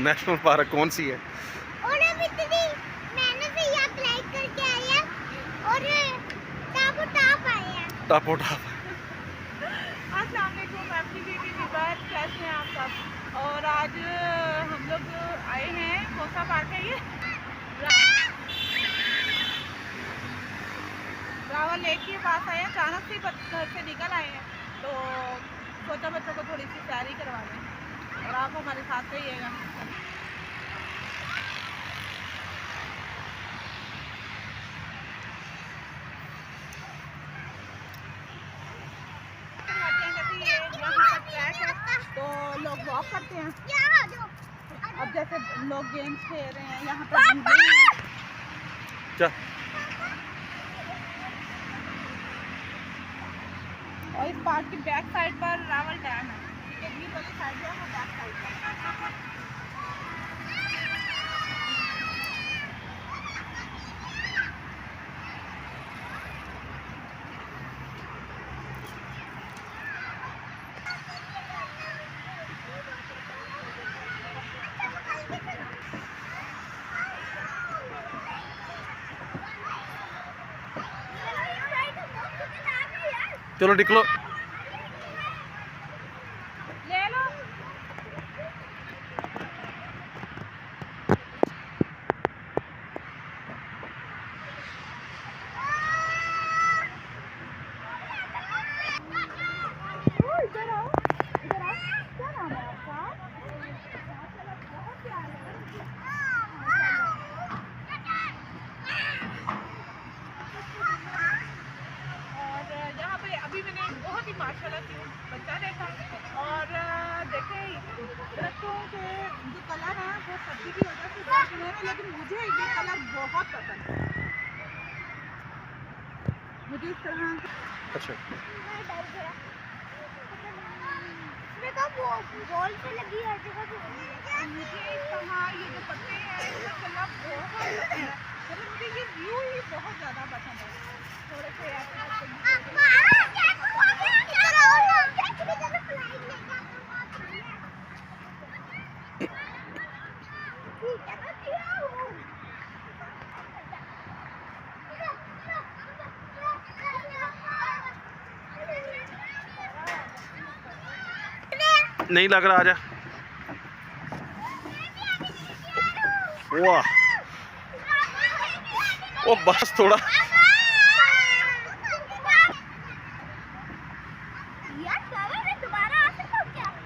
National park कौन सी है? और अभी मैंने भी यहाँ अप्लाई करके आया और टापो टाप आया। टापो टाप। अस्सलाम वालेकुम एफटीवी व्यूअर्स, कैसे हैं आप सब? और आज हम लोग आए हैं, कौन सा पार्क है ये? रावल लेक के पास आए हैं। अचानक से घर से निकल आए हैं तो सोचा बच्चों को थोड़ी सी तैयारी करवा दें और आप हमारे साथ रहिएगा। तो लोग वॉक करते हैं। अब जैसे लोग गेम्स खेल रहे हैं यहाँ पर और इस पार्क की बैक साइड पर रावल डैम है। ठीक है, ये वाली साइड है वो बैक साइड पर। चलो निकलो। ले लो। इधर आओ, इधर आओ। क्या नाम है आपका? यहाँ पे अभी मैंने बहुत ही माशाल्लाह से बच्चा देखा और देखे दरख्तों के जो कलर है वो सर्दी की वजह से बहुत सुनहरे हैं, लेकिन मुझे ये कलर बहुत पसंद है। मुझे इस तरह अच्छा, बॉल पे लगी है जगह पे। मुझे इस तरह ये जो पत्ते हैं इनका कलर बहुत पसंद है। मतलब मुझे ये व्यू ही बहुत ज़्यादा पसंद है। थोड़े से नहीं लग रहा। आजा। वाह, ओ बस थोड़ा।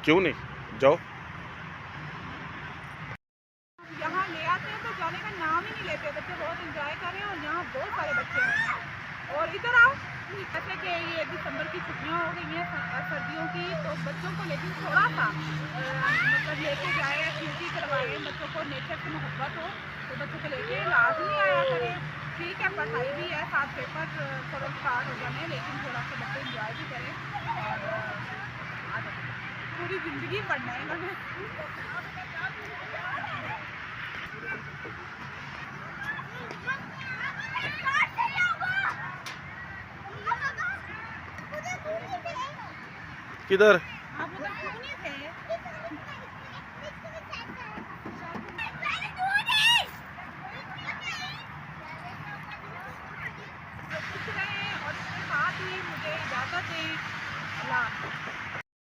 क्यों नहीं, जाओ। यहाँ ले आते हैं तो जाने का नाम ही नहीं लेते। बच्चे बहुत एंजॉय कर रहे हैं और यहाँ बहुत सारे बच्चे हैं। और इधर आओ। जैसे कि ये दिसंबर की छुट्टियाँ हो गई हैं सर्दियों की, तो बच्चों को लेकिन थोड़ा सा मतलब लेके जाए, एक्टिविटी करवाएं, बच्चों को नेचर से मोहब्बत हो तो बच्चों को लेके लाजमी आया करें। ठीक है, पढ़ाई भी है, साथ पेपर थोड़ा स्टार्ट हो जाने, लेकिन थोड़ा सा बच्चे इंजॉय भी करें और पूरी ज़िंदगी पढ़ना है इन्होंने। किधर?